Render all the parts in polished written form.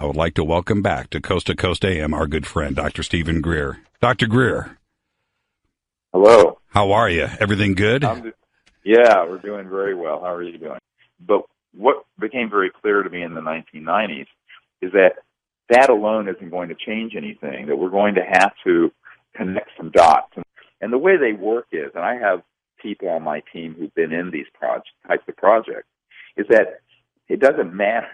I would like to welcome back to Coast AM our good friend, Dr. Stephen GREER. Dr. GREER. Hello. How are you? Everything good? Yeah, we're doing very well. How are you doing? But what became very clear to me in the 1990s is that alone isn't going to change anything, that we're going to have to connect some dots. And the way they work is, and I have people on my team who've been in these types of projects, is that it doesn't matter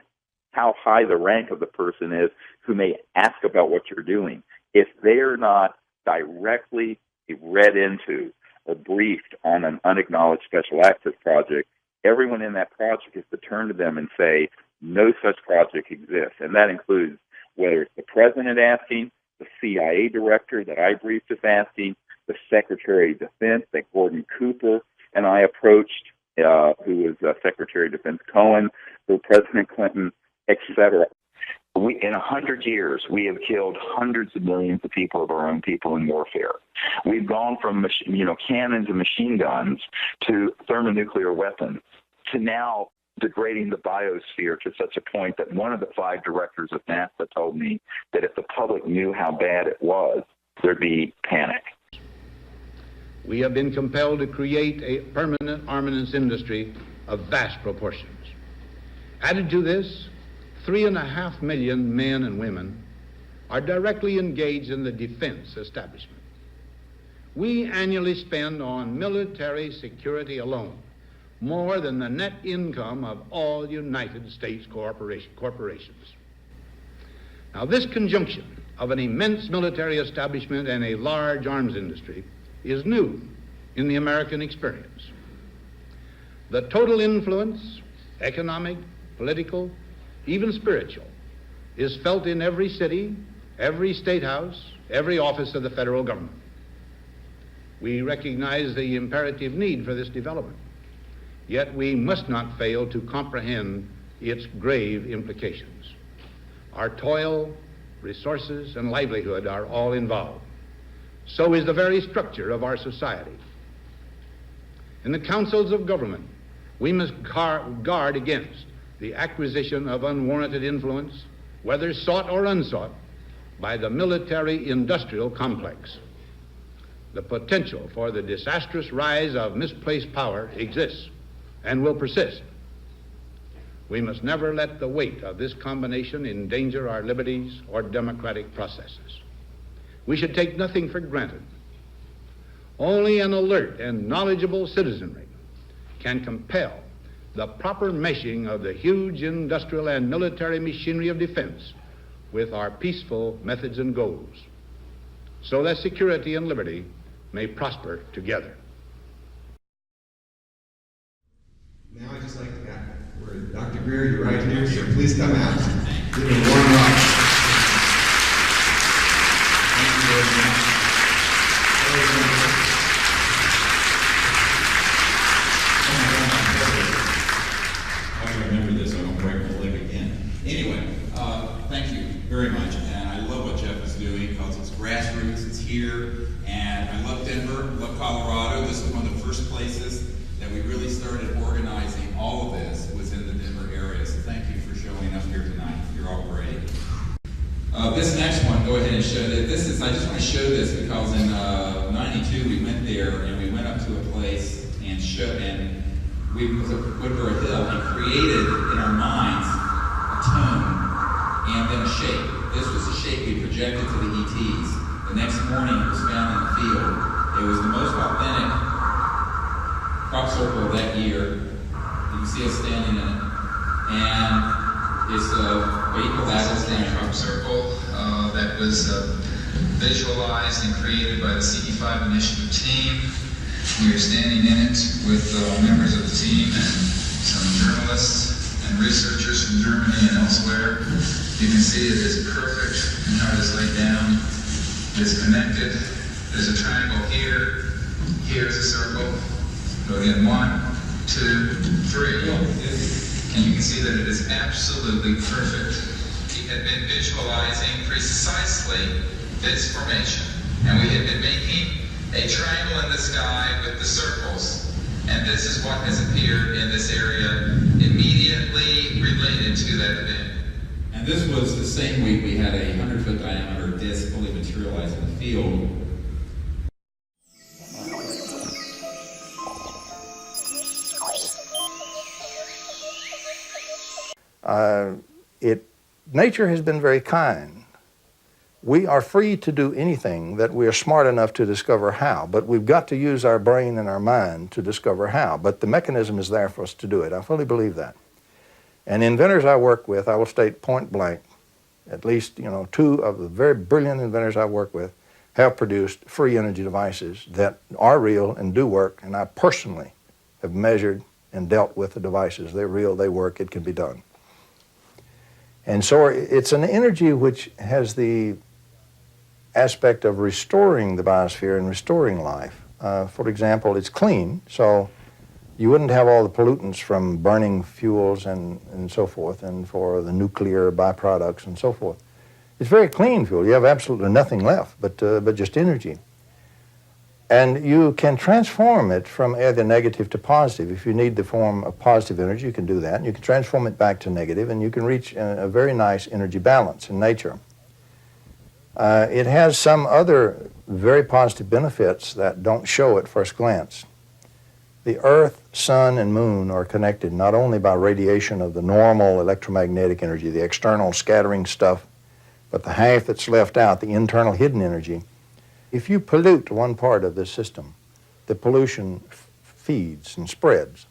how high the rank of the person is who may ask about what you're doing. If they're not directly read into or briefed on an unacknowledged special access project, everyone in that project is to turn to them and say, no such project exists. And that includes whether it's the president asking, the CIA director that I briefed is asking, the Secretary of Defense that Gordon Cooper and I approached, who was Secretary of Defense Cohen, for President Clinton, etc. In 100 years, we have killed hundreds of millions of people of our own people in warfare. We've gone from cannons and machine guns to thermonuclear weapons to now degrading the biosphere to such a point that one of the 5 directors of NASA told me that if the public knew how bad it was, there'd be panic. We have been compelled to create a permanent armaments industry of vast proportions. Added to this, 3.5 million men and women are directly engaged in the defense establishment. We annually spend on military security alone more than the net income of all United States corporations. Now, this conjunction of an immense military establishment and a large arms industry is new in the American experience. The total influence, economic, political, even spiritual, is felt in every city, every state house, every office of the federal government. We recognize the imperative need for this development, yet we must not fail to comprehend its grave implications. Our toil, resources, and livelihood are all involved. So is the very structure of our society. In the councils of government, we must guard against the acquisition of unwarranted influence, whether sought or unsought, by the military-industrial complex. The potential for the disastrous rise of misplaced power exists and will persist. We must never let the weight of this combination endanger our liberties or democratic processes. We should take nothing for granted. Only an alert and knowledgeable citizenry can compel the proper meshing of the huge industrial and military machinery of defense with our peaceful methods and goals, so that security and liberty may prosper together. Now I'd just like to get where Dr. GREER, you're right here, so please come out. Give me a warm up. Thank you very much. I can remember this, I won't break my leg again. Anyway, thank you very much, and I love what Jeff is doing because it's grassroots, it's here, and I love Denver, love Colorado. This is one of the first places that we really started organizing all of this was in the Denver area, so thank you for showing up here tonight. You're all great. This next one, go ahead and show it. I just want to show this because in 92 we went there and we went up to a place and we was at Woodbury Hill and created in our minds a tone and then a shape. This was a shape we projected to the ETs. The next morning it was found in the field. It was the most authentic crop circle of that year. You can see us standing in it. And it's what you call that crop circle that was visualized and created by the CD5 initiative team. We are standing in it with members of the team and some journalists and researchers from Germany and elsewhere. You can see it is perfect in how it is laid down. It's connected. There's a triangle here. Here's a circle. Go again, 1, 2, 3. And you can see that it is absolutely perfect. We had been visualizing precisely this formation, and we had been making a triangle in the sky with the circles, and this is what has appeared in this area immediately related to that event. And And this was the same week we had a 100-foot diameter disc fully materialized in the field. Nature has been very kind. We are free to do anything that we are smart enough to discover how, but we've got to use our brain and our mind to discover how. But the mechanism is there for us to do it. I fully believe that. And inventors I work with, I will state point blank, at least, two of the very brilliant inventors I work with have produced free energy devices that are real and do work, and I personally have measured and dealt with the devices. They're real, they work, it can be done. And so it's an energy which has the aspect of restoring the biosphere and restoring life. For example, it's clean, so you wouldn't have all the pollutants from burning fuels and so forth, and for the nuclear byproducts and so forth. It's very clean fuel. You have absolutely nothing left but just energy. And you can transform it from either negative to positive. If you need the form of positive energy, you can do that. You can transform it back to negative, and you can reach a very nice energy balance in nature. It has some other very positive benefits that don't show at first glance. The Earth, Sun, and Moon are connected not only by radiation of the normal electromagnetic energy, the external scattering stuff, but the half that's left out, the internal hidden energy. If you pollute one part of this system, the pollution feeds and spreads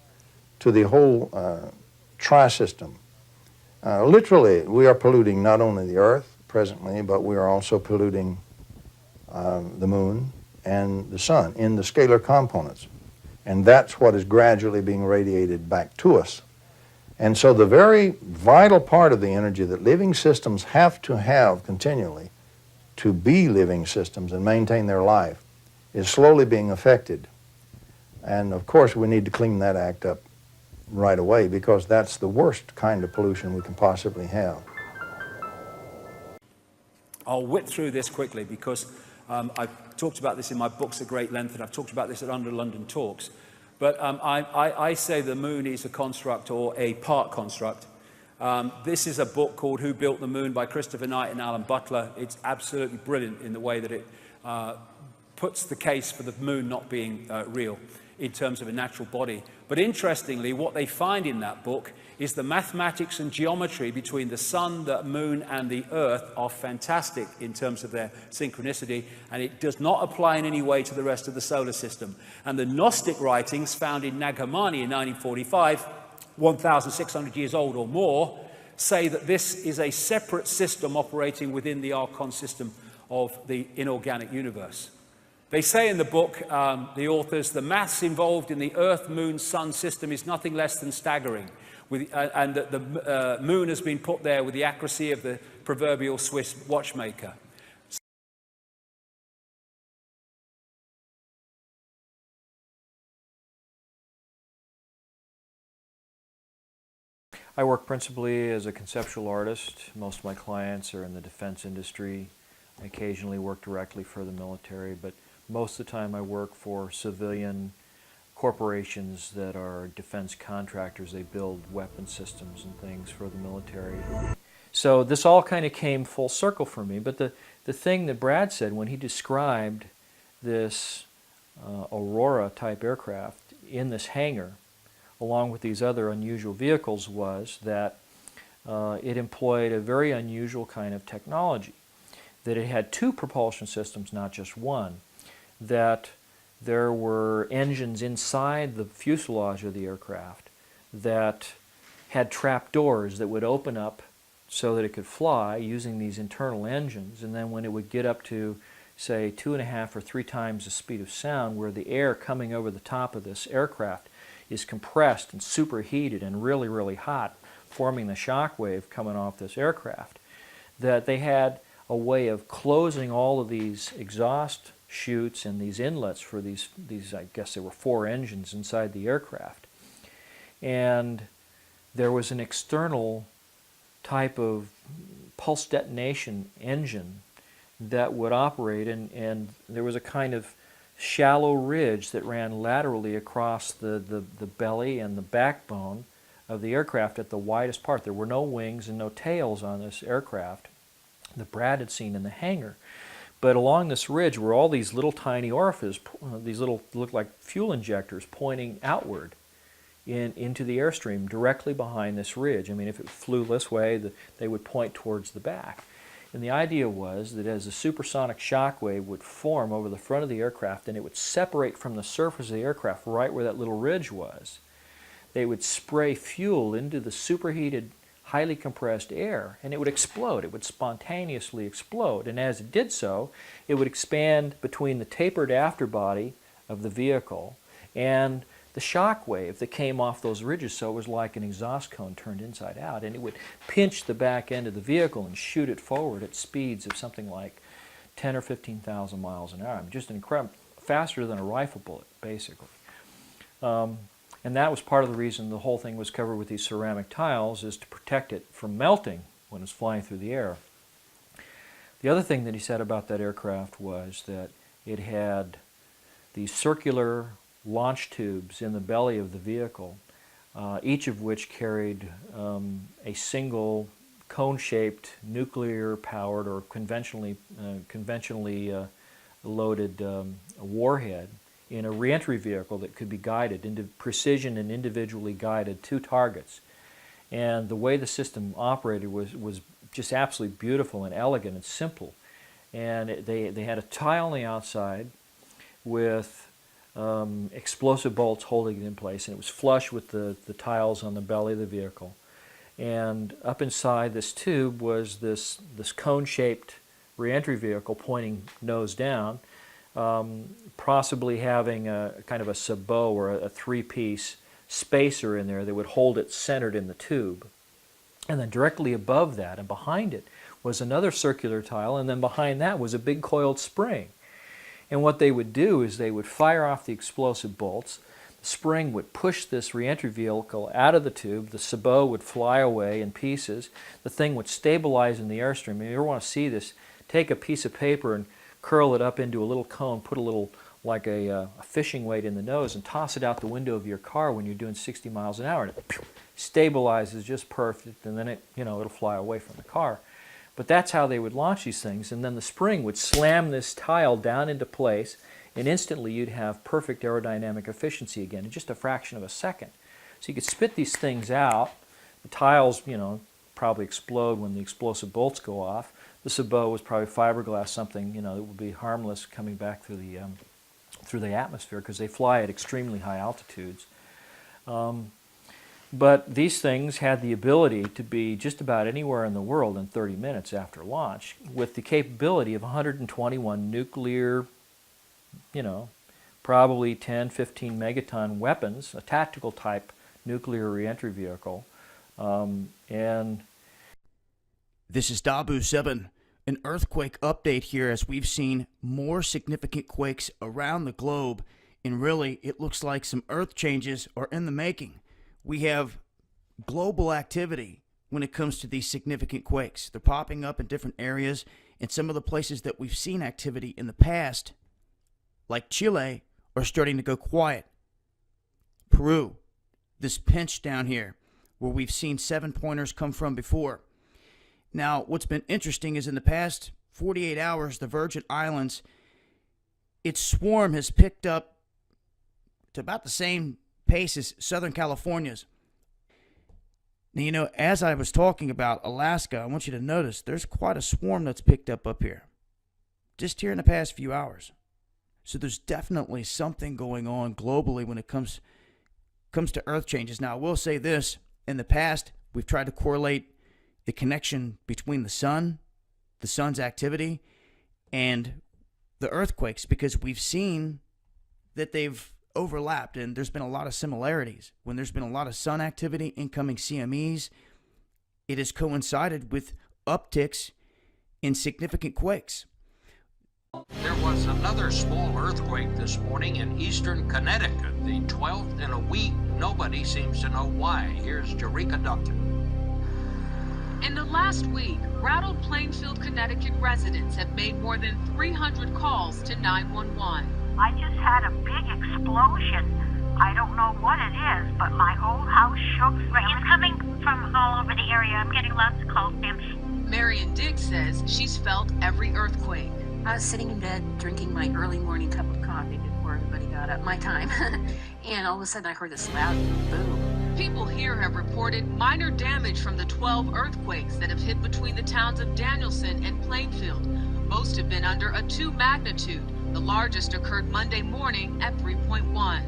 to the whole tri-system. Literally, we are polluting not only the Earth presently, but we are also polluting the Moon and the Sun in the scalar components. And that's what is gradually being radiated back to us. And so the very vital part of the energy that living systems have to have continually to be living systems and maintain their life is slowly being affected. And of course we need to clean that act up right away, because that's the worst kind of pollution we can possibly have. I'll whip through this quickly because I've talked about this in my books at great length, and I've talked about this at Under London Talks. But I say the moon is a construct or a part construct. This is a book called Who Built the Moon by Christopher Knight and Alan Butler. It's absolutely brilliant in the way that it puts the case for the moon not being real in terms of a natural body. But interestingly, what they find in that book is the mathematics and geometry between the sun, the moon, and the earth are fantastic in terms of their synchronicity, and it does not apply in any way to the rest of the solar system. And the Gnostic writings found in Nag Hammadi in 1945, 1,600 years old or more, say that this is a separate system operating within the Archon system of the inorganic universe. They say in the book, the authors, the maths involved in the Earth, Moon, Sun system is nothing less than staggering, and that the moon has been put there with the accuracy of the proverbial Swiss watchmaker. I work principally as a conceptual artist. Most of my clients are in the defense industry. I occasionally work directly for the military, but most of the time I work for civilian corporations that are defense contractors. They build weapon systems and things for the military. So this all kind of came full circle for me, but the thing that Brad said when he described this Aurora type aircraft in this hangar, along with these other unusual vehicles, was that it employed a very unusual kind of technology. That it had two propulsion systems, not just one. That there were engines inside the fuselage of the aircraft that had trap doors that would open up so that it could fly using these internal engines. And then when it would get up to, say, 2.5 or 3 times the speed of sound, where the air coming over the top of this aircraft is compressed and superheated and really, really hot, forming the shock wave coming off this aircraft, that they had a way of closing all of these exhaust chutes and these inlets for these I guess there were 4 engines inside the aircraft. And there was an external type of pulse detonation engine that would operate, and there was a kind of shallow ridge that ran laterally across the belly and the backbone of the aircraft at the widest part. There were no wings and no tails on this aircraft that Brad had seen in the hangar. But along this ridge were all these little tiny orifices, these little, looked like fuel injectors pointing outward into the airstream directly behind this ridge. I mean, if it flew this way, they would point towards the back. And the idea was that as a supersonic shock wave would form over the front of the aircraft and it would separate from the surface of the aircraft right where that little ridge was, they would spray fuel into the superheated, highly compressed air, and it would explode. It would spontaneously explode. And as it did so, it would expand between the tapered afterbody of the vehicle and the shock wave that came off those ridges. So it was like an exhaust cone turned inside out, and it would pinch the back end of the vehicle and shoot it forward at speeds of something like 10 or 15,000 miles an hour. I mean, just incredible, faster than a rifle bullet, basically. And that was part of the reason the whole thing was covered with these ceramic tiles, is to protect it from melting when it's flying through the air. The other thing that he said about that aircraft was that it had these circular launch tubes in the belly of the vehicle, each of which carried a single cone-shaped nuclear-powered or conventionally loaded warhead in a reentry vehicle that could be guided into precision and individually guided to targets. And the way the system operated was just absolutely beautiful and elegant and simple. And they had a tile on the outside with explosive bolts holding it in place, and it was flush with the tiles on the belly of the vehicle. And up inside this tube was this cone-shaped reentry vehicle pointing nose down, possibly having a kind of a sabot or a three-piece spacer in there that would hold it centered in the tube. And then directly above that and behind it was another circular tile, and then behind that was a big coiled spring. And what they would do is they would fire off the explosive bolts. The spring would push this reentry vehicle out of the tube. The sabot would fly away in pieces. The thing would stabilize in the airstream. If you ever want to see this, take a piece of paper and curl it up into a little cone, put a little, like a fishing weight in the nose, and toss it out the window of your car when you're doing 60 miles an hour. And it stabilizes just perfect, and then it'll fly away from the car. But that's how they would launch these things, and then the spring would slam this tile down into place, and instantly you'd have perfect aerodynamic efficiency again in just a fraction of a second. So you could spit these things out. The tiles, probably explode when the explosive bolts go off. The sabot was probably fiberglass, something that would be harmless coming back through the atmosphere, because they fly at extremely high altitudes. But these things had the ability to be just about anywhere in the world in 30 minutes after launch, with the capability of 121 nuclear, probably 10, 15 megaton weapons, a tactical type nuclear reentry vehicle. And this is Dabu7, an earthquake update here, as we've seen more significant quakes around the globe, and really it looks like some earth changes are in the making. We have global activity when it comes to these significant quakes. They're popping up in different areas, and some of the places that we've seen activity in the past, like Chile, are starting to go quiet. Peru, this pinch down here, where we've seen 7-pointers come from before. Now, what's been interesting is in the past 48 hours, the Virgin Islands, its swarm has picked up to about the same pace as Southern California's. Now, as I was talking about Alaska, I want you to notice there's quite a swarm that's picked up here, just here in the past few hours. So there's definitely something going on globally when it comes to earth changes. Now, I will say this, in the past, we've tried to correlate the connection between the sun's activity, and the earthquakes, because we've seen that they've overlapped, and there's been a lot of similarities. When there's been a lot of sun activity, incoming CMEs, it has coincided with upticks in significant quakes. There was another small earthquake this morning in eastern Connecticut, the 12th in a week. Nobody seems to know why. Here's Jerika Duncan. In the last week, rattled Plainfield, Connecticut residents have made more than 300 calls to 911. I just had a big explosion. I don't know what it is, but my whole house shook. It's coming from all over the area. I'm getting lots of calls, Sam. Marion Diggs says she's felt every earthquake. I was sitting in bed drinking my early morning cup of coffee before everybody got up, my time, and all of a sudden I heard this loud boom. People here have reported minor damage from the 12 earthquakes that have hit between the towns of Danielson and Plainfield. Most have been under a 2 magnitude. The largest occurred Monday morning at 3.1.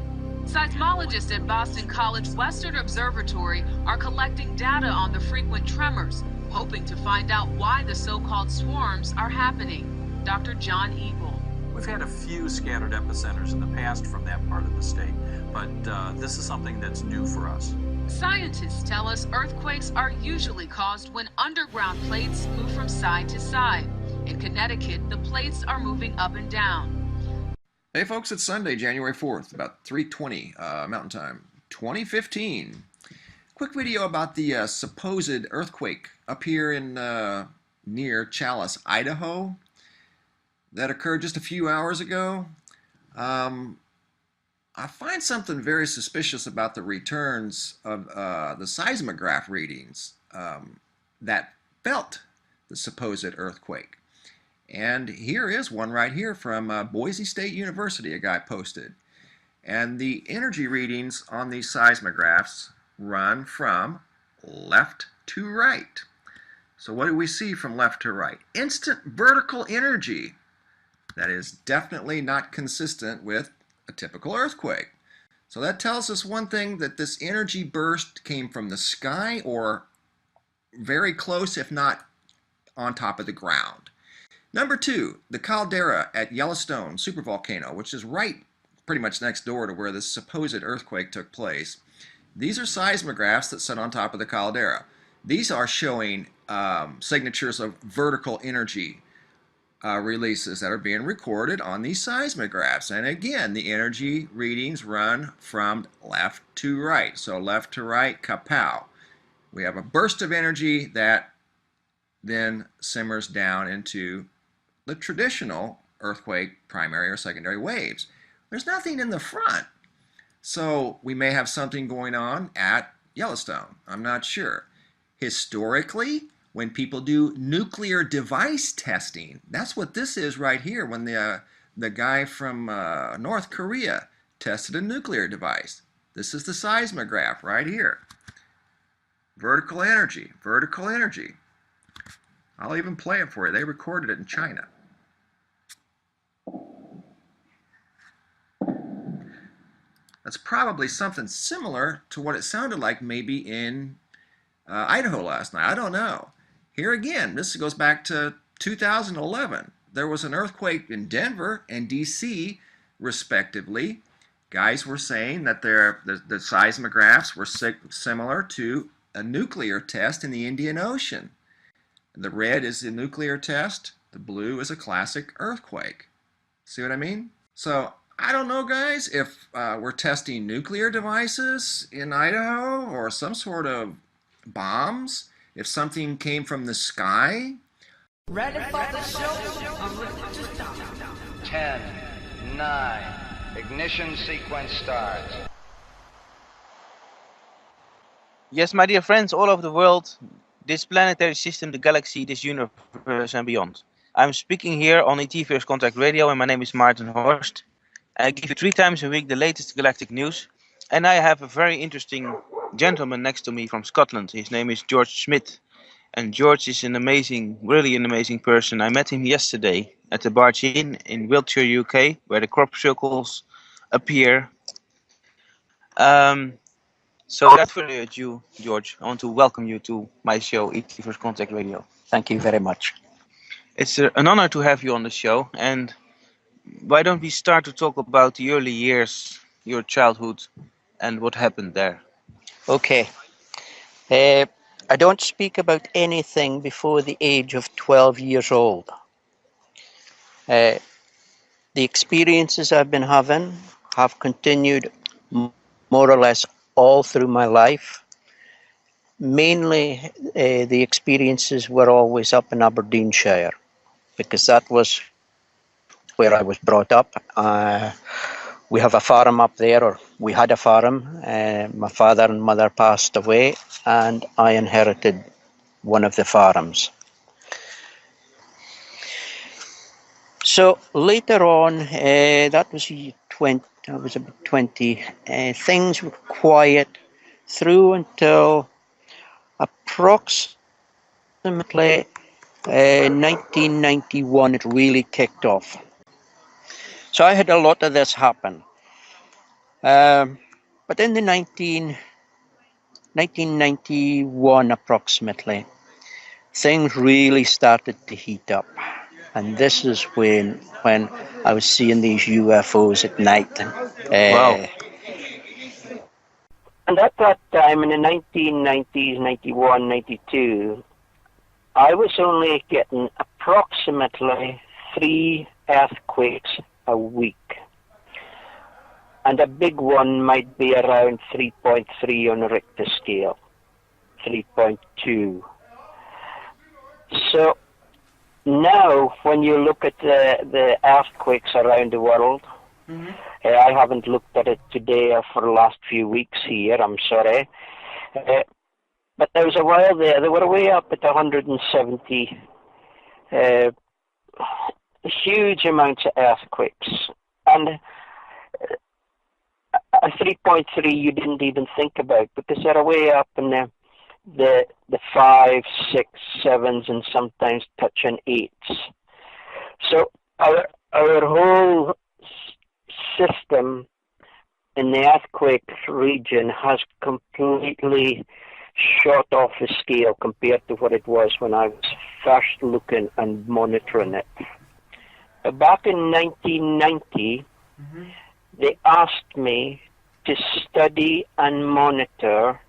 Seismologists at Boston College Western Observatory are collecting data on the frequent tremors, hoping to find out why the so-called swarms are happening. Dr. John Eagle. We've had a few scattered epicenters in the past from that part of the state, but this is something that's new for us. Scientists tell us earthquakes are usually caused when underground plates move from side to side. In Connecticut, the plates are moving up and down. Hey folks, it's Sunday, January 4th, about 3:20 Mountain Time, 2015. Quick video about the supposed earthquake up here in near Challis, Idaho, that occurred just a few hours ago. I find something very suspicious about the returns of the seismograph readings that felt the supposed earthquake. And here is one right here from Boise State University, a guy posted. And the energy readings on these seismographs run from left to right. So what do we see from left to right? Instant vertical energy. That is definitely not consistent with a typical earthquake. So that tells us one thing, that this energy burst came from the sky or very close, if not on top of the ground. Number two, the caldera at Yellowstone supervolcano, which is right pretty much next door to where this supposed earthquake took place. These are seismographs that sit on top of the caldera. These are showing signatures of vertical energy releases that are being recorded on these seismographs. And again, the energy readings run from left to right. So left to right, kapow. We have a burst of energy that then simmers down into the traditional earthquake primary or secondary waves. There's nothing in the front. So we may have something going on at Yellowstone. I'm not sure. Historically, when people do nuclear device testing, that's what this is right here, when the guy from North Korea tested a nuclear device. This is the seismograph right here. Vertical energy, vertical energy. I'll even play it for you. They recorded it in China. That's probably something similar to what it sounded like maybe in Idaho last night. I don't know. Here again, this goes back to 2011. There was an earthquake in Denver and DC, respectively. Guys were saying that the seismographs were similar to a nuclear test in the Indian Ocean. The red is the nuclear test. The blue is a classic earthquake. See what I mean? So I don't know, guys, if we're testing nuclear devices in Idaho or some sort of bombs, if something came from the sky. Ready for the show? I'm ready to start. 10, 9, ignition sequence starts. Yes, my dear friends all over the world, this planetary system, the galaxy, this universe and beyond. I'm speaking here on ET First Contact Radio, and my name is Maarten Horst. I give you 3 times a week the latest galactic news, and I have a very interesting gentleman next to me from Scotland. His name is George Smith, and George is an amazing, really an amazing person. I met him yesterday at the Barge Inn in Wiltshire, UK, where the crop circles appear. So without further ado, George, I want to welcome you to my show, ET First Contact Radio. Thank you very much. It's an honor to have you on the show, and why don't we start to talk about the early years, your childhood, and what happened there? Okay. I don't speak about anything before the age of 12 years old. The experiences I've been having have continued more or less all through my life. Mainly, the experiences were always up in Aberdeenshire, because that was where I was brought up. We have a farm up there, or we had a farm. My father and mother passed away, and I inherited one of the farms. So later on, that was I was about 20. Things were quiet through until approximately 1991. It really kicked off. So I had a lot of this happen. But in the 1991 approximately, things really started to heat up. And this is when I was seeing these UFOs at night. Wow. And at that time, in the 1990s, 91, 92, I was only getting approximately 3 earthquakes a week. And a big one might be around 3.3 on a Richter scale, 3.2. So now, when you look at the earthquakes around the world, I haven't looked at it today or for the last few weeks here, I'm sorry. But there was a while there, they were way up at 170, huge amounts of earthquakes. And a 3.3 you didn't even think about, because they're way up in the 5, 6, 7s, and sometimes touching 8s. So our whole system in the earthquake region has completely shot off the scale compared to what it was when I was first looking and monitoring it. Back in 1990, they asked me to study and monitor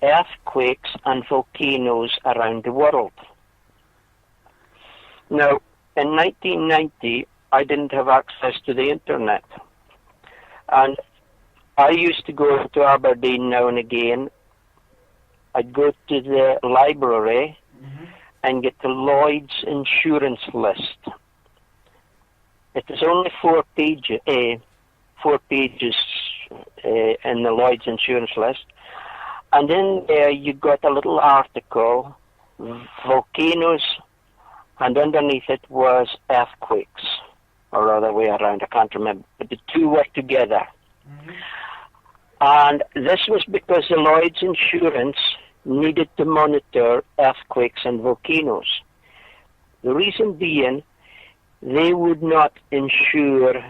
earthquakes and volcanoes around the world. Now, in 1990, I didn't have access to the internet. And I used to go to Aberdeen now and again. I'd go to the library and get the Lloyd's insurance list. It was only 4 pages in the Lloyd's insurance list. And in there you got a little article, volcanoes, and underneath it was earthquakes, or other way around, I can't remember. But the two were together. And this was because the Lloyd's insurance needed to monitor earthquakes and volcanoes. The reason being, they would not insure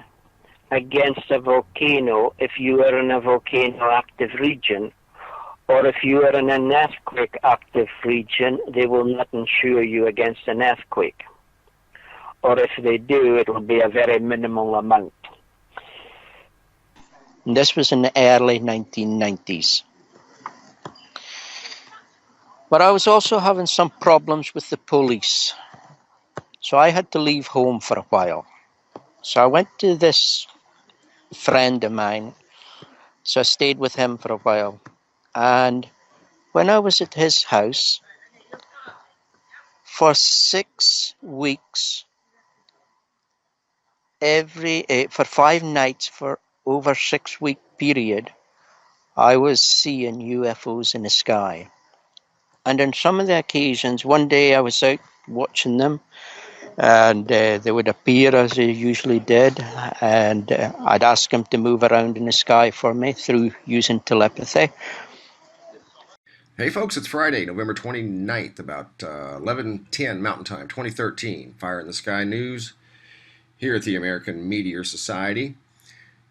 against a volcano if you were in a volcano active region, or if you are in an earthquake active region, they will not insure you against an earthquake. Or if they do, it will be a very minimal amount. And this was in the early 1990s. But I was also having some problems with the police. So I had to leave home for a while. So I went to this friend of mine. So I stayed with him for a while. And when I was at his house, for 6 weeks, for 5 nights, for over 6-week period, I was seeing UFOs in the sky. And on some of the occasions, one day I was out watching them, and they would appear as they usually did, and I'd ask them to move around in the sky for me through using telepathy. Hey folks, it's Friday, November 29th, about 11:10 Mountain Time, 2013. Fire in the Sky News here at the American Meteor Society.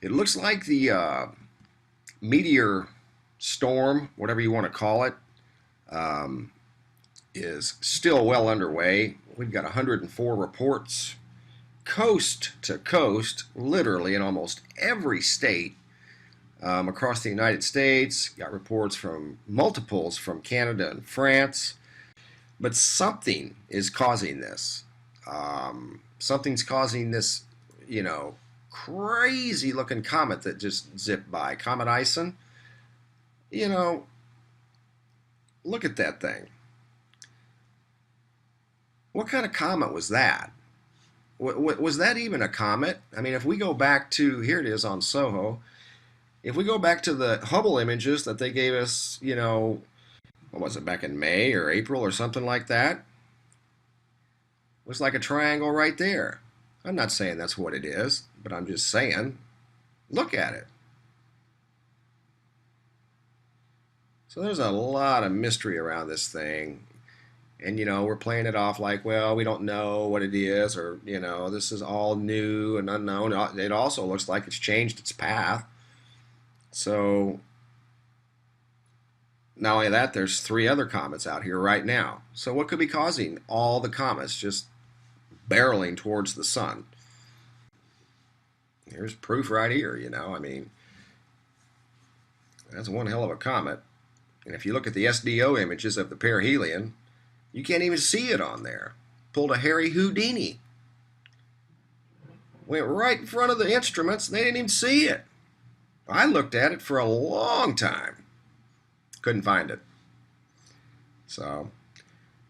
It looks like the meteor storm, whatever you want to call it, is still well underway. We've got 104 reports, coast to coast, literally in almost every state across the United States. Got reports from multiples from Canada and France. But something is causing this. Something's causing this, crazy looking comet that just zipped by. Comet Ison. Look at that thing. What kind of comet was that? Was that even a comet? I mean, if we go back to, here it is on Soho, If we go back to the Hubble images that they gave us, you know, what was it, back in May or April or something like that? Looks like a triangle right there. I'm not saying that's what it is, but I'm just saying, look at it. So there's a lot of mystery around this thing. And, you know, we're playing it off like, well, we don't know what it is, or, you know, this is all new and unknown. It also looks like it's changed its path. So, not only that, there's 3 other comets out here right now. So what could be causing all the comets just barreling towards the sun? Here's proof right here, you know. I mean, that's one hell of a comet. And if you look at the SDO images of the perihelion, you can't even see it on there. Pulled a Harry Houdini. Went right in front of the instruments and they didn't even see it. I looked at it for a long time. Couldn't find it. So,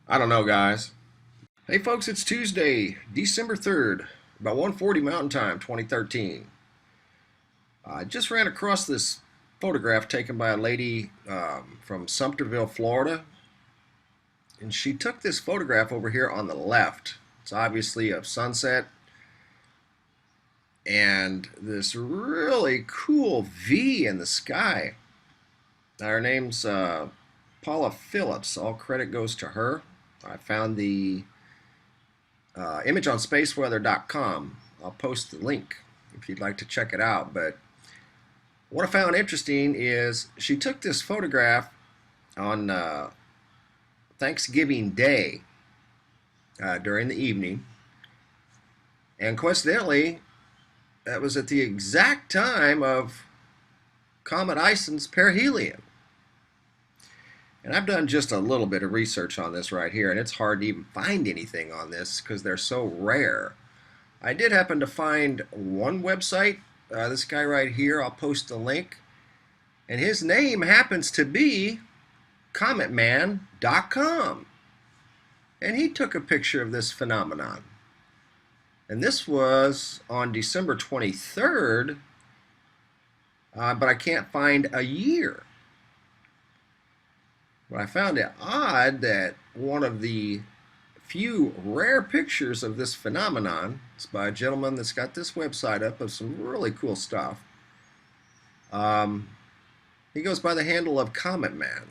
I don't know, guys. Hey, folks, it's Tuesday, December 3rd, about 1:40 Mountain Time, 2013. I just ran across this photograph taken by a lady from Sumterville, Florida. And she took this photograph over here on the left. It's obviously of sunset. And this really cool V in the sky. Her name's Paula Phillips. All credit goes to her. I found the image on spaceweather.com. I'll post the link if you'd like to check it out. But what I found interesting is she took this photograph on Thanksgiving Day during the evening. And coincidentally, that was at the exact time of Comet Ison's perihelion. And I've done just a little bit of research on this right here, and it's hard to even find anything on this because they're so rare. I did happen to find one website, this guy right here, I'll post the link, and his name happens to be cometman.com. And he took a picture of this phenomenon. And this was on December 23rd, but I can't find a year. But I found it odd that one of the few rare pictures of this phenomenon is by a gentleman that's got this website up of some really cool stuff. He goes by the handle of Comet Man.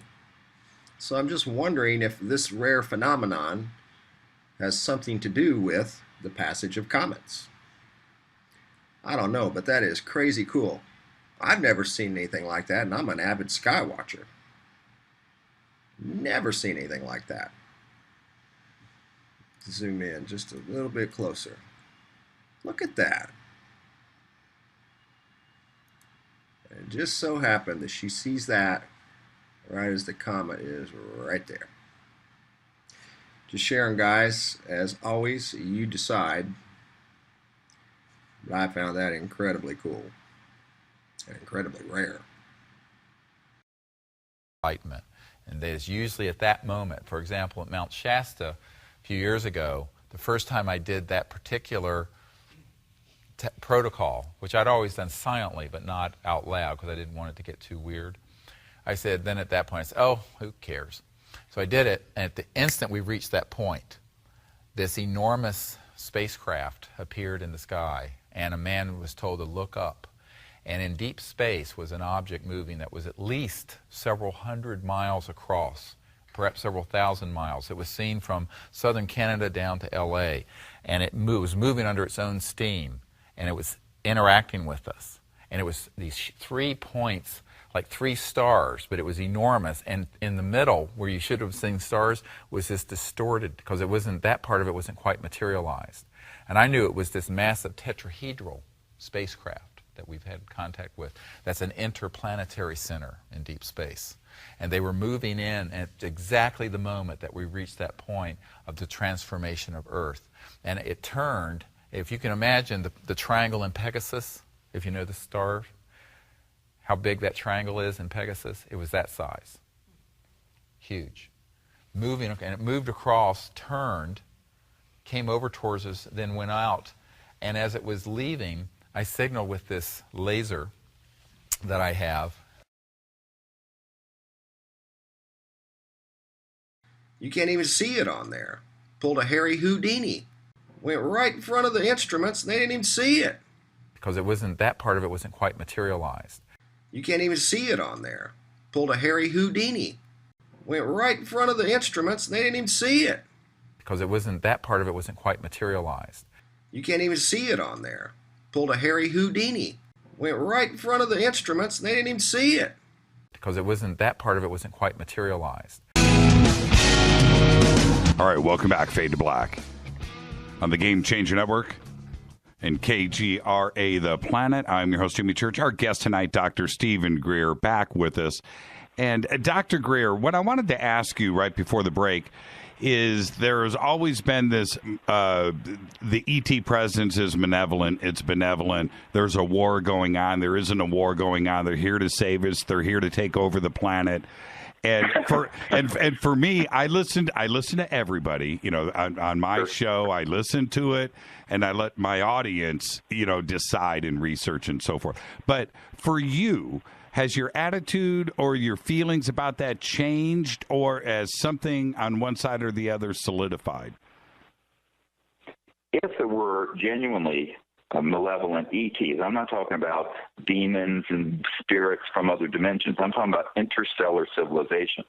So I'm just wondering if this rare phenomenon has something to do with the passage of comets. I don't know, but that is crazy cool. I've never seen anything like that, and I'm an avid sky watcher. Never seen anything like that. Zoom in just a little bit closer. Look at that. And it just so happened that she sees that right as the comet is right there. Just sharing, guys. As always, you decide. But I found that incredibly cool and incredibly rare. Enlightenment. And that is usually at that moment. For example, at Mount Shasta a few years ago, the first time I did that particular protocol, which I'd always done silently but not out loud because I didn't want it to get too weird, I said, then at that point, I said, oh, who cares? So I did it, and at the instant we reached that point, this enormous spacecraft appeared in the sky, and a man was told to look up. And in deep space was an object moving that was at least several hundred miles across, perhaps several thousand miles. It was seen from southern Canada down to LA, and it was moving under its own steam, and it was interacting with us. And it was these 3 points, like 3 stars, but it was enormous. And in the middle, where you should have seen stars, was this distorted, because it wasn't, that part of it wasn't quite materialized. And I knew it was this massive tetrahedral spacecraft that we've had contact with. That's an interplanetary center in deep space. And they were moving in at exactly the moment that we reached that point of the transformation of Earth. And it turned, if you can imagine the triangle in Pegasus, if you know the star, how big that triangle is in Pegasus, it was that size. Huge. Moving, and it moved across, turned, came over towards us, then went out. And as it was leaving, I signaled with this laser that I have. You can't even see it on there. Pulled a Harry Houdini. Went right in front of the instruments and they didn't even see it. Because it wasn't, that part of it wasn't quite materialized. You can't even see it on there. Pulled a Harry Houdini. Went right in front of the instruments and they didn't even see it. Because it wasn't, that part of it wasn't quite materialized. You can't even see it on there. Pulled a Harry Houdini. Went right in front of the instruments and they didn't even see it. Because it wasn't, that part of it wasn't quite materialized. All right, welcome back, Fade to Black. On the Game Changer Network and KGRA The Planet. I'm your host, Jimmy Church. Our guest tonight, Dr. Stephen GREER, back with us. And Dr. GREER, what I wanted to ask you right before the break is there has always been this, the ET presence is malevolent, it's benevolent, there's a war going on, there isn't a war going on, they're here to save us, they're here to take over the planet. And for me, I listen to everybody, you know, on my show. I listen to it, and I let my audience, you know, decide and research and so forth. But for you, has your attitude or your feelings about that changed, or as something on one side or the other solidified? If there were genuinely malevolent ETs, I'm not talking about demons and spirits from other dimensions. I'm talking about interstellar civilization.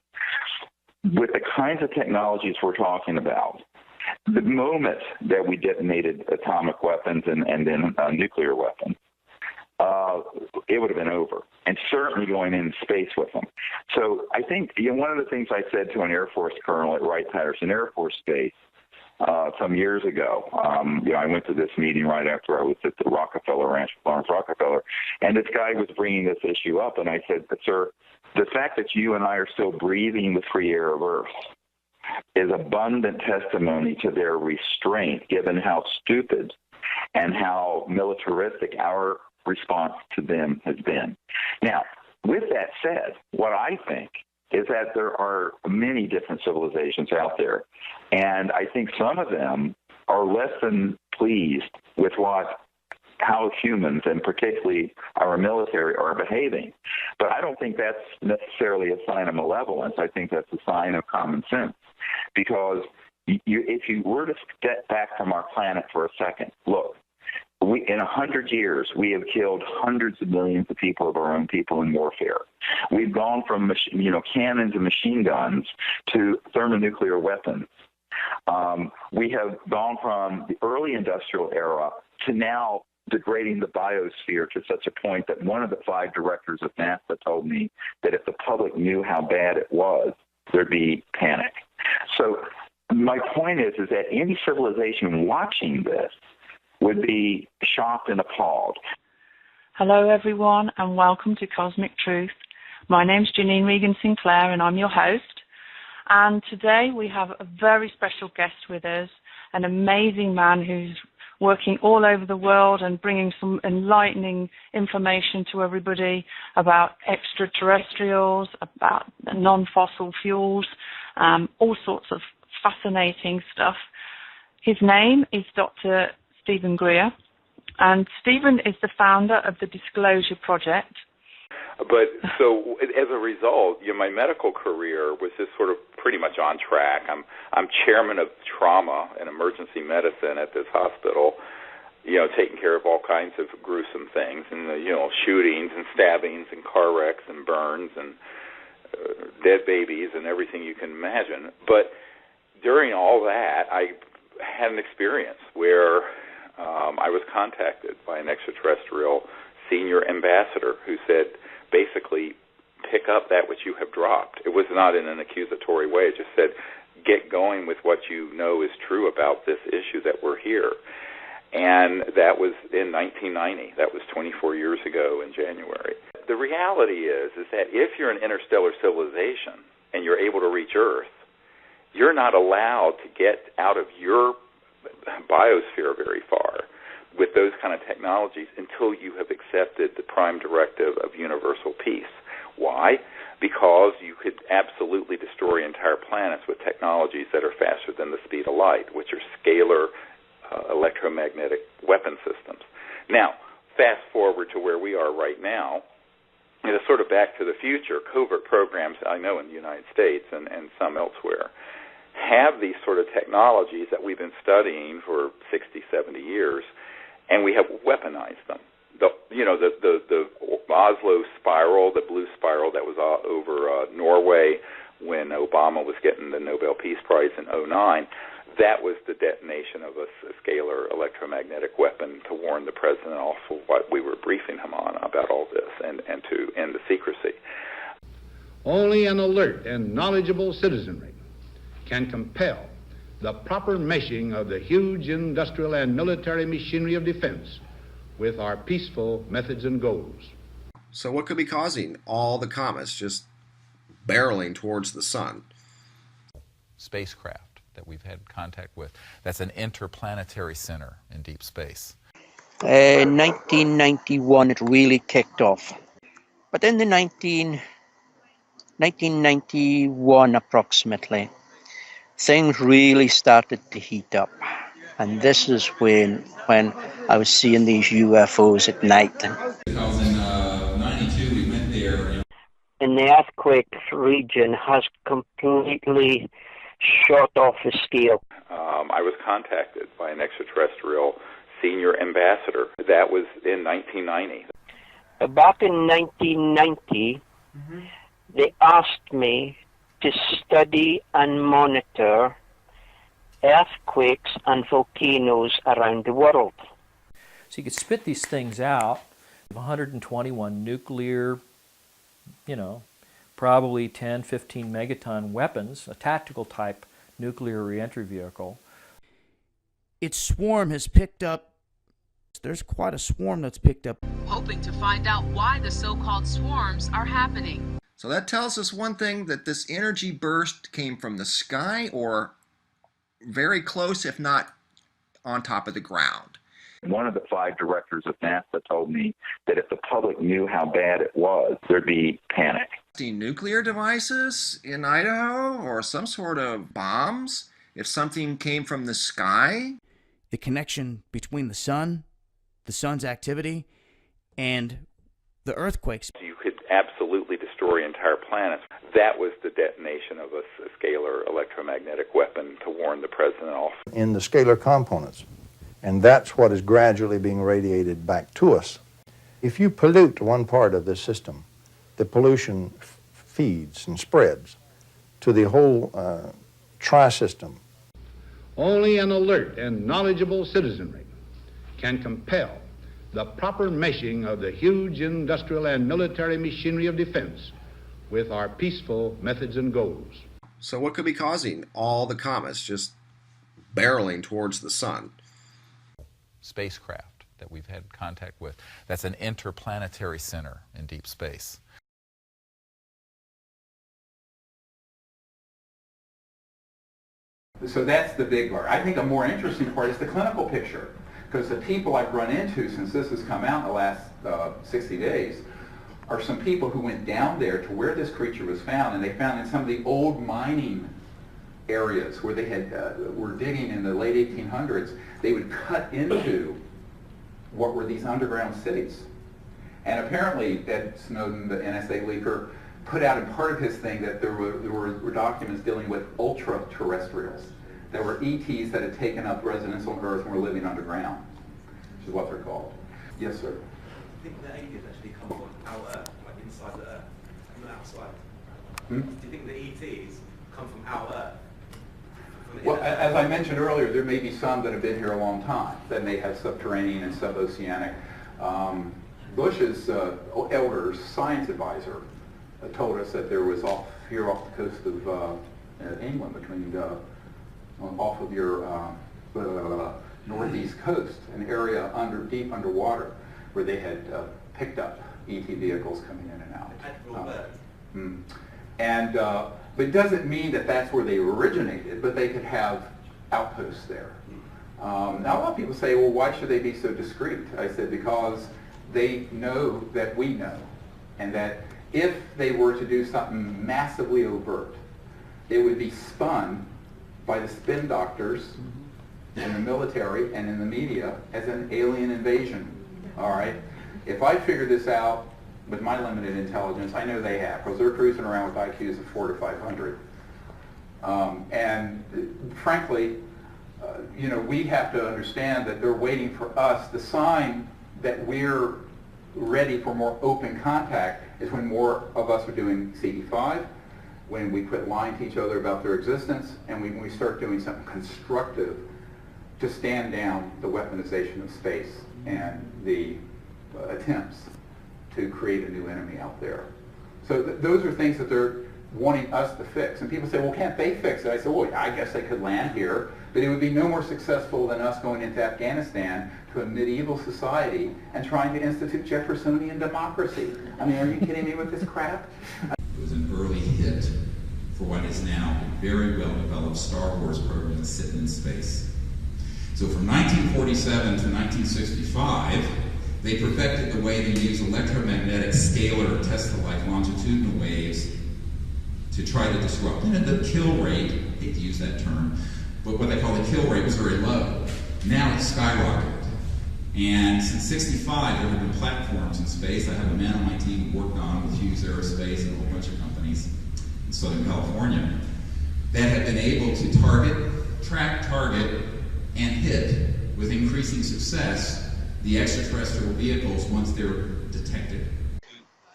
With the kinds of technologies we're talking about, the moment that we detonated atomic weapons and then nuclear weapons, it would have been over, and certainly going into space with them. So I think, you know, one of the things I said to an Air Force colonel at Wright-Patterson Air Force Base some years ago, you know, I went to this meeting right after I was at the Rockefeller Ranch, Lawrence Rockefeller, and this guy was bringing this issue up, and I said, sir, the fact that you and I are still breathing the free air of Earth is abundant testimony to their restraint, given how stupid and how militaristic our response to them has been. Now, with that said, what I think is that there are many different civilizations out there, and I think some of them are less than pleased with how humans, and particularly our military, are behaving. But I don't think that's necessarily a sign of malevolence. I think that's a sign of common sense, because if you were to step back from our planet for a second, look, in 100 years, we have killed hundreds of millions of people, of our own people, in warfare. We've gone from cannons and machine guns to thermonuclear weapons. We have gone from the early industrial era to now degrading the biosphere to such a point that one of the 5 directors of NASA told me that if the public knew how bad it was, there'd be panic. So my point is that any civilization watching this would be shocked and appalled. Hello, everyone, and welcome to Cosmic Truth. My name's Janine Regan Sinclair, and I'm your host. And today we have a very special guest with us, an amazing man who's working all over the world and bringing some enlightening information to everybody about extraterrestrials, about non-fossil fuels, all sorts of fascinating stuff. His name is Dr. Stephen GREER, and Stephen is the founder of the Disclosure Project. But so as a result, my medical career was just sort of pretty much on track. I'm chairman of trauma and emergency medicine at this hospital, taking care of all kinds of gruesome things, and shootings and stabbings and car wrecks and burns and dead babies and everything you can imagine. But during all that, I had an experience where I was contacted by an extraterrestrial senior ambassador who said, basically, pick up that which you have dropped. It was not in an accusatory way. It just said, get going with what you know is true about this issue that we're here. And that was in 1990. That was 24 years ago in January. The reality is that if you're an interstellar civilization and you're able to reach Earth, you're not allowed to get out of your biosphere very far with those kind of technologies until you have accepted the prime directive of universal peace. Why? Because you could absolutely destroy entire planets with technologies that are faster than the speed of light, which are scalar electromagnetic weapon systems. Now, fast forward to where we are right now, it's sort of back to the future. Covert programs, I know in the United States and some elsewhere, have these sort of technologies that we've been studying for 60, 70 years, and we have weaponized them. The Oslo spiral, the blue spiral that was over Norway when Obama was getting the Nobel Peace Prize in 2009, that was the detonation of a scalar electromagnetic weapon to warn the president off of what we were briefing him on about all this and to end the secrecy. Only an alert and knowledgeable citizenry can compel the proper meshing of the huge industrial and military machinery of defense with our peaceful methods and goals. So what could be causing all the comets just barreling towards the sun? Spacecraft that we've had contact with. That's an interplanetary center in deep space. 1991 it really kicked off. But in the 1991 approximately, things really started to heat up. And this is when I was seeing these UFOs at night. Because in 92 we went there. And the earthquake region has completely shot off the scale. I was contacted by an extraterrestrial senior ambassador. That was in 1990. Back in 1990, they asked me to study and monitor earthquakes and volcanoes around the world. So you could spit these things out, 121 nuclear, probably 10, 15 megaton weapons, a tactical type nuclear reentry vehicle. Its swarm has picked up, there's quite a swarm that's picked up. Hoping to find out why the so-called swarms are happening. So that tells us one thing, that this energy burst came from the sky or very close, if not on top of the ground. One of the 5 directors of NASA told me that if the public knew how bad it was, there'd be panic. Nuclear devices in Idaho or some sort of bombs, if something came from the sky. The connection between the sun's activity, and the earthquakes. You could absolutely destroy entire planets. That was the detonation of a scalar electromagnetic weapon to warn the president off. In the scalar components. And that's what is gradually being radiated back to us. If you pollute one part of this system, the pollution feeds and spreads to the whole tri-system. Only an alert and knowledgeable citizenry can compel the proper meshing of the huge industrial and military machinery of defense with our peaceful methods and goals. So what could be causing all the comets just barreling towards the sun? Spacecraft that we've had contact with. That's an interplanetary center in deep space. So that's the big part. I think a more interesting part is the clinical picture, because the people I've run into since this has come out in the last 60 days are some people who went down there to where this creature was found, and they found in some of the old mining areas where they had were digging in the late 1800s, they would cut into what were these underground cities. And apparently Ed Snowden, the NSA leaker, put out in part of his thing that there were documents dealing with ultra-terrestrials. There were ETs that had taken up residence on Earth and were living underground, which is what they're called. Yes, sir? I think the aliens actually come from out Earth, like inside the Earth, not outside. Do you think the ETs come from out Earth? Well, as I mentioned earlier, there may be some that have been here a long time that may have subterranean and suboceanic. Bush's elder science advisor told us that there was off the coast of England, between off of your northeast coast, an area deep underwater where they had picked up ET vehicles coming in and out. But it doesn't mean that that's where they originated, but they could have outposts there. Now a lot of people say, well, why should they be so discreet? I said, because they know that we know, and that if they were to do something massively overt, it would be spun by the spin doctors in the military and in the media as an alien invasion. All right? If I figure this out with my limited intelligence, I know they have, because they're cruising around with IQs of 400 to 500. And frankly, we have to understand that they're waiting for us. The sign that we're ready for more open contact is when more of us are doing CE5, when we quit lying to each other about their existence, and when we start doing something constructive to stand down the weaponization of space and the attempts to create a new enemy out there. So those are things that they're wanting us to fix. And people say, well, can't they fix it? I said, well, I guess they could land here, but it would be no more successful than us going into Afghanistan to a medieval society and trying to institute Jeffersonian democracy. I mean, are you kidding me with this crap? It was an early hit for what is now a very well-developed Star Wars program that's sitting in space. So from 1947 to 1965, they perfected the way they use electromagnetic scalar Tesla-like longitudinal waves to try to disrupt. And the kill rate, I hate to use that term, but what they call the kill rate was very low. Now it's skyrocketed. And since 65, there have been platforms in space. I have a man on my team who worked on with Hughes Aerospace and a whole bunch of companies in Southern California that have been able to track, target, and hit with increasing success the extraterrestrial vehicles once they're detected.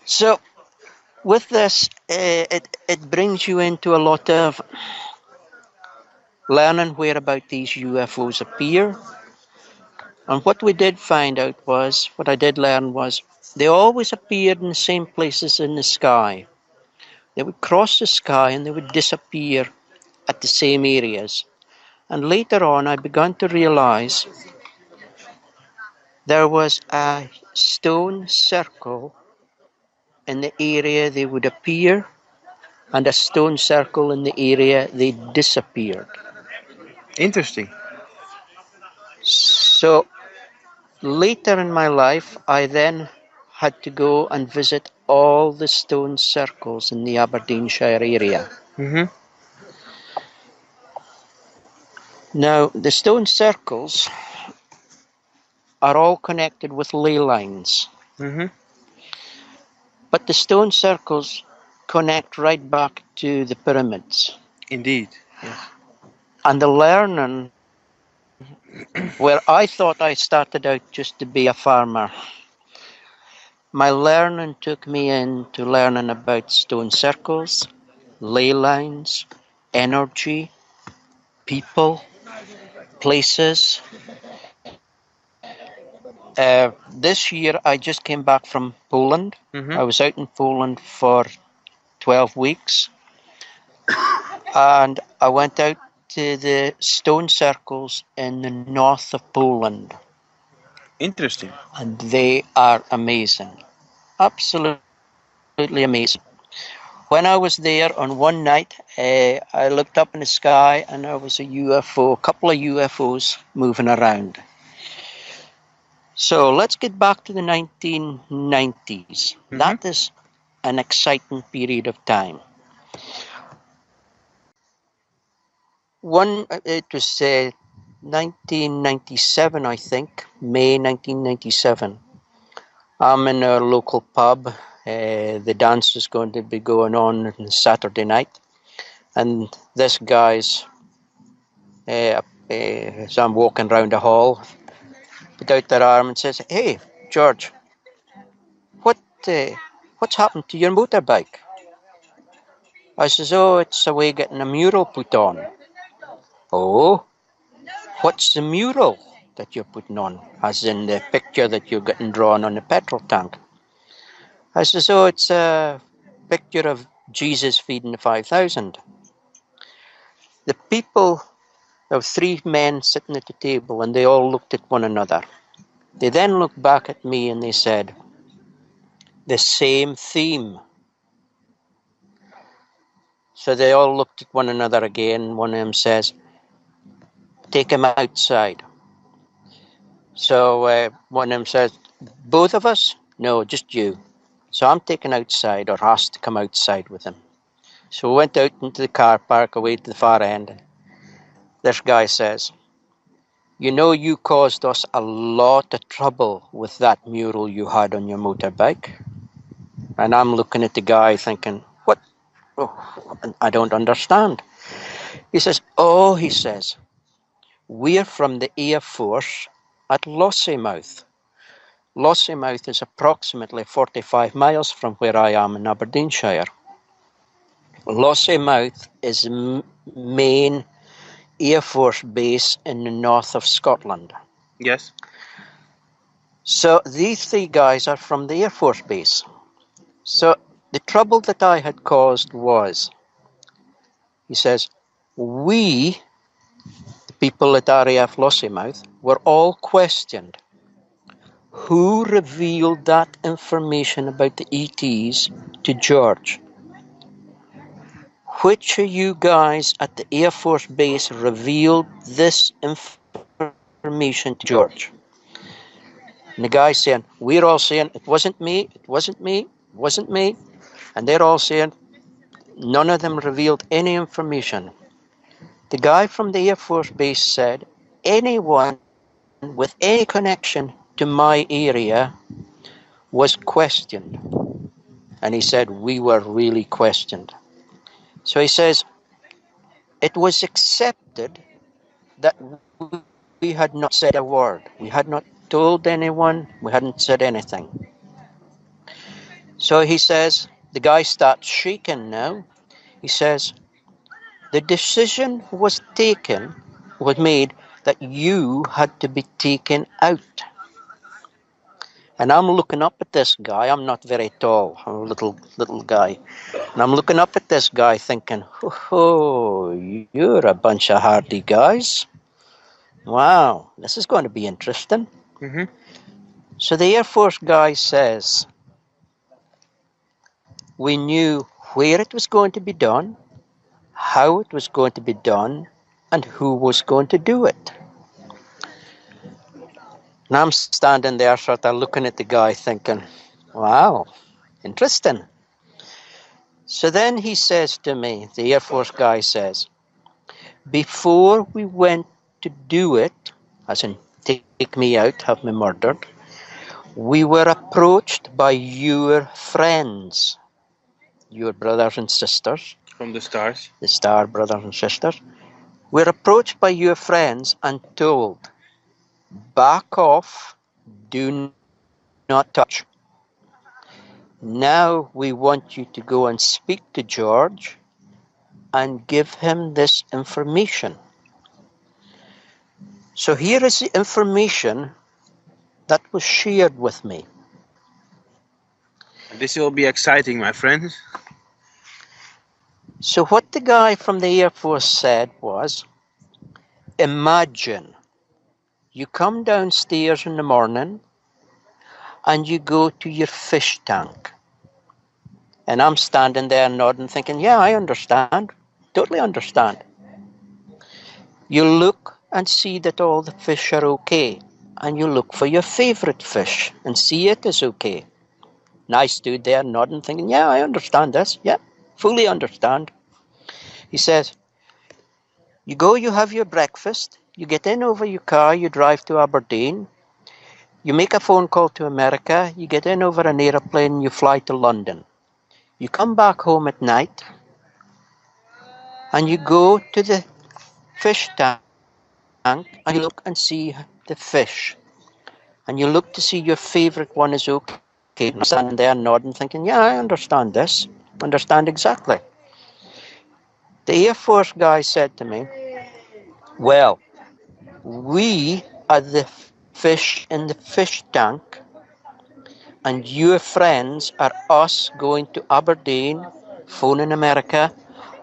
So, with this, it brings you into a lot of learning whereabout these UFOs appear. And what we did find out was, what I did learn was, they always appeared in the same places in the sky. They would cross the sky and they would disappear at the same areas. And later on, I began to realize there was a stone circle in the area they would appear and a stone circle in the area they disappeared. Interesting. So later in my life, I then had to go and visit all the stone circles in the Aberdeenshire area. Mm-hmm. Now, the stone circles are all connected with ley lines. Mm-hmm. But the stone circles connect right back to the pyramids. Indeed, yes. And the learning, where I thought I started out just to be a farmer, my learning took me into learning about stone circles, ley lines, energy, people, places. This year I just came back from Poland. Mm-hmm. I was out in Poland for 12 weeks. And I went out to the stone circles in the north of Poland. Interesting. And they are amazing. Absolutely amazing. When I was there on one night, I looked up in the sky and there was a couple of UFOs moving around. So let's get back to the 1990s. Mm-hmm. That is an exciting period of time. It was 1997, I think, May 1997. I'm in our local pub. The dance is going to be going on Saturday night. And this guy's, as I'm walking around the hall, put out their arm and says, "Hey, George, what's happened to your motorbike?" I says, "Oh, it's away getting a mural put on." "Oh, what's the mural that you're putting on?" As in the picture that you're getting drawn on the petrol tank. I says, "Oh, it's a picture of Jesus feeding the 5,000. The people, there were 3 men sitting at the table and they all looked at one another. They then looked back at me and they said, "The same theme." So they all looked at one another again. One of them says, "Take him outside." So one of them says, "Both of us?" "No, just you." So I'm taken outside, or asked to come outside with him. So we went out into the car park away to the far end. This guy says, "You know, you caused us a lot of trouble with that mural you had on your motorbike." And I'm looking at the guy thinking, what? Oh, I don't understand. He says, oh, he says, we're from the Air Force at Lossiemouth. Lossiemouth is approximately 45 miles from where I am in Aberdeenshire. Lossiemouth is the main Air Force base in the north of Scotland. Yes. So these three guys are from the Air Force base. So the trouble that I had caused was, he says, we, the people at RAF Lossiemouth, were all questioned. Who revealed that information about the ETs to George? Which of you guys at the Air Force base revealed this information to George? And the guy's saying, we're all saying, it wasn't me, it wasn't me, it wasn't me. And they're all saying, none of them revealed any information. The guy from the Air Force base said, anyone with any connection to my area was questioned. And he said, we were really questioned. So he says, it was accepted that we had not said a word. We had not told anyone. We hadn't said anything. So he says, the guy starts shaking now. He says, the decision was made that you had to be taken out. And I'm looking up at this guy. I'm not very tall. I'm a little guy. And I'm looking up at this guy thinking, oh, you're a bunch of hardy guys. Wow, this is going to be interesting. Mm-hmm. So the Air Force guy says, we knew where it was going to be done, how it was going to be done, and who was going to do it. And I'm standing there sort of looking at the guy thinking, wow, interesting. So then he says to me, the Air Force guy says, before we went to do it, as in take me out, have me murdered, we were approached by your friends, your brothers and sisters. From the Stars. The Star brothers and sisters. We're approached by your friends and told, back off, do not touch. Now we want you to go and speak to George and give him this information. So here is the information that was shared with me. This will be exciting, my friends. So what the guy from the Air Force said was, imagine you come downstairs in the morning and you go to your fish tank. And I'm standing there nodding, thinking, yeah, I understand. Totally understand. You look and see that all the fish are okay. And you look for your favorite fish and see it is okay. And I stood there nodding, thinking, yeah, I understand this. Yeah, fully understand. He says, you go, you have your breakfast, you get in over your car, you drive to Aberdeen, you make a phone call to America, you get in over an aeroplane, you fly to London. You come back home at night and you go to the fish tank and you look and see the fish. And you look to see your favorite one is okay. I'm standing there nodding, thinking, yeah, I understand this. Understand exactly. The Air Force guy said to me, well, we are the fish in the fish tank, and your friends are us going to Aberdeen, phoning America,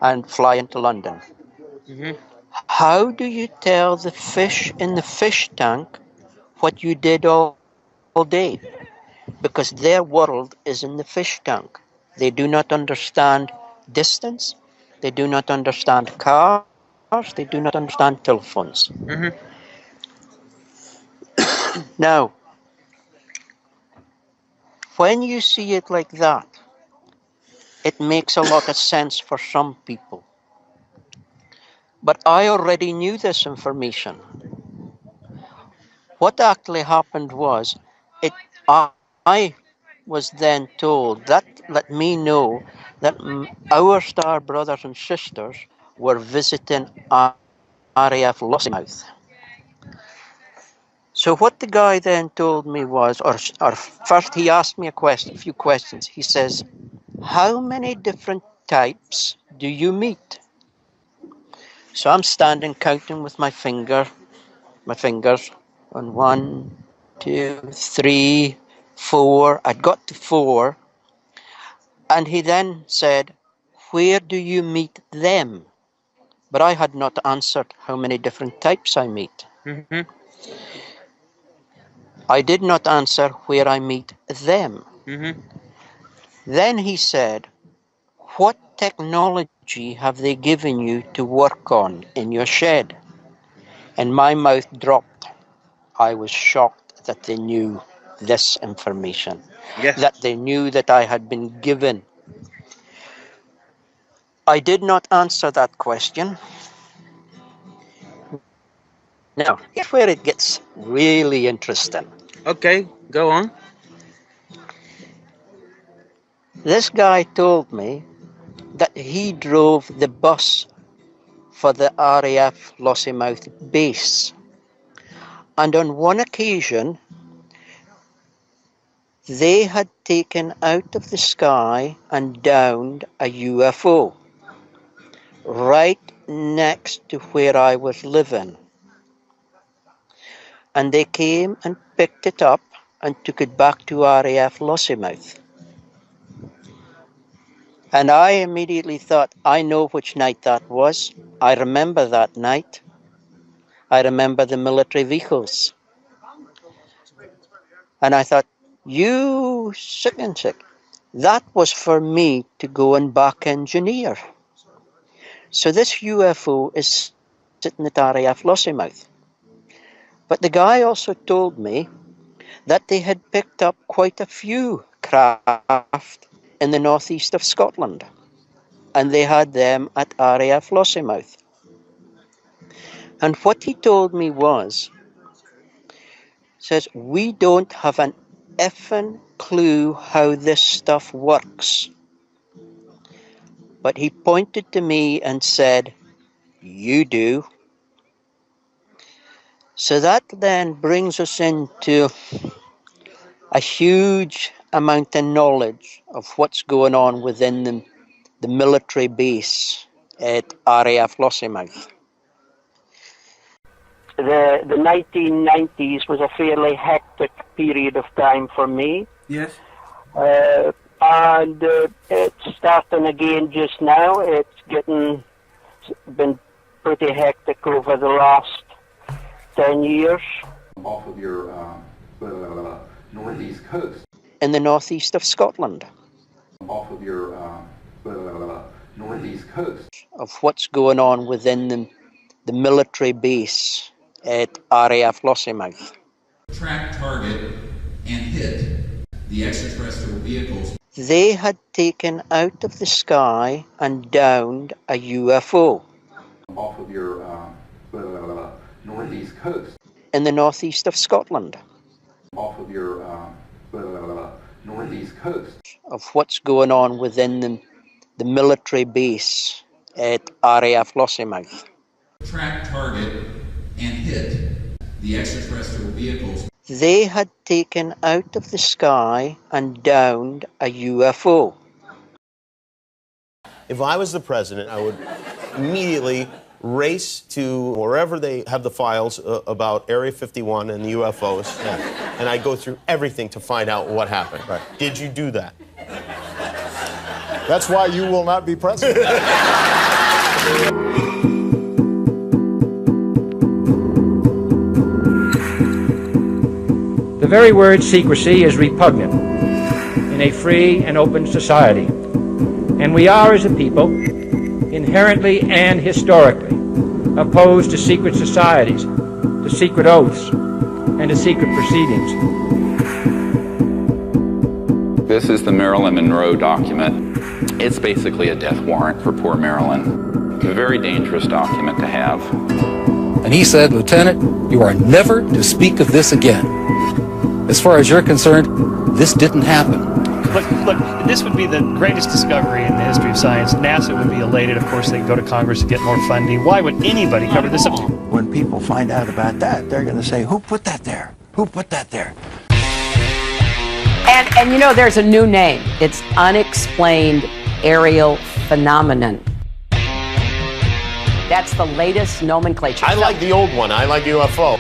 and flying to London. Mm-hmm. How do you tell the fish in the fish tank what you did all day? Because their world is in the fish tank. They do not understand distance. They do not understand cars. They do not understand telephones. Mm-hmm. Now, when you see it like that, it makes a lot of sense for some people. But I already knew this information. What actually happened was, I was then told that let me know that our star brothers and sisters were visiting RAF Lossiemouth. So what the guy then told me was, or first he asked me a few questions. He says, how many different types do you meet? So I'm standing counting with my fingers on 1, 2, 3, 4. I'd got to 4. And he then said, where do you meet them? But I had not answered how many different types I meet. Mm-hmm. I did not answer where I meet them. Mm-hmm. Then he said, what technology have they given you to work on in your shed? And my mouth dropped. I was shocked that they knew this information. Yes. That they knew that I had been given. I did not answer that question. Now, here's where it gets really interesting. Okay, go on. This guy told me that he drove the bus for the RAF Lossiemouth base. And on one occasion, they had taken out of the sky and downed a UFO right next to where I was living. And they came and picked it up and took it back to RAF Lossiemouth. And I immediately thought, I know which night that was. I remember that night. I remember the military vehicles. And I thought, you sick and sick. That was for me to go and back engineer. So this UFO is sitting at RAF Lossiemouth. But the guy also told me that they had picked up quite a few craft in the northeast of Scotland. And they had them at RAF Lossiemouth. And what he told me was, says, we don't have an effing clue how this stuff works. But he pointed to me and said, you do. So that then brings us into a huge amount of knowledge of what's going on within the military base at RAF Lossiemouth. The 1990s was a fairly hectic period of time for me. Yes. And it's starting again just now. It's been pretty hectic over the last 10 years. Off of your northeast coast. In the northeast of Scotland. Off of your northeast coast. Of what's going on within the military base at RAF Lossiemouth. Track, target, and hit the extraterrestrial vehicles. They had taken out of the sky and downed a UFO. Off of your northeast coast. In the northeast of Scotland. Off of your northeast coast. Of what's going on within the military base at RAF Lossiemouth. Track, target, and hit the extraterrestrial vehicles. They had taken out of the sky and downed a UFO. If I was the president, I would immediately race to wherever they have the files about Area 51 and the UFOs, and I'd go through everything to find out what happened. Right. Did you do that? That's why you will not be president. The very word secrecy is repugnant in a free and open society. And we are, as a people, inherently and historically opposed to secret societies, to secret oaths, and to secret proceedings. This is the Marilyn Monroe document. It's basically a death warrant for poor Marilyn. It's a very dangerous document to have. And he said, Lieutenant, you are never to speak of this again. As far as you're concerned, this didn't happen. Look, this would be the greatest discovery in the history of science. NASA would be elated. Of course, they'd go to Congress to get more funding. Why would anybody cover this up? When people find out about that, they're going to say, who put that there? Who put that there? And you know, there's a new name. It's unexplained aerial phenomenon. That's the latest nomenclature. I like the old one. I like UFO.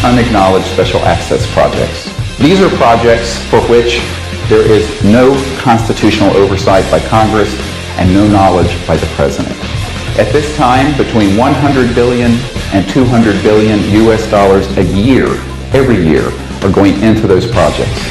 Unacknowledged special access projects. These are projects for which there is no constitutional oversight by Congress and no knowledge by the President. At this time, between 100 billion and 200 billion US dollars a year, every year, are going into those projects.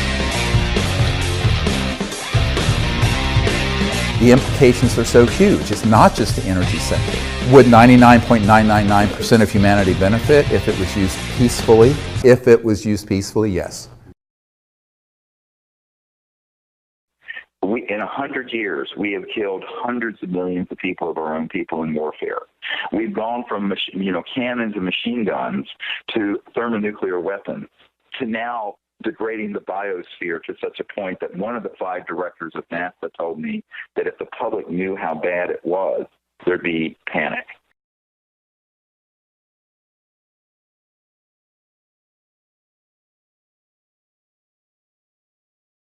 The implications are so huge. It's not just the energy sector. Would 99.999% of humanity benefit if it was used peacefully? If it was used peacefully, yes. In 100 years, we have killed hundreds of millions of people, of our own people, in warfare. We've gone from cannons and machine guns to thermonuclear weapons to now degrading the biosphere to such a point that one of the 5 directors of NASA told me that if the public knew how bad it was, there'd be panic.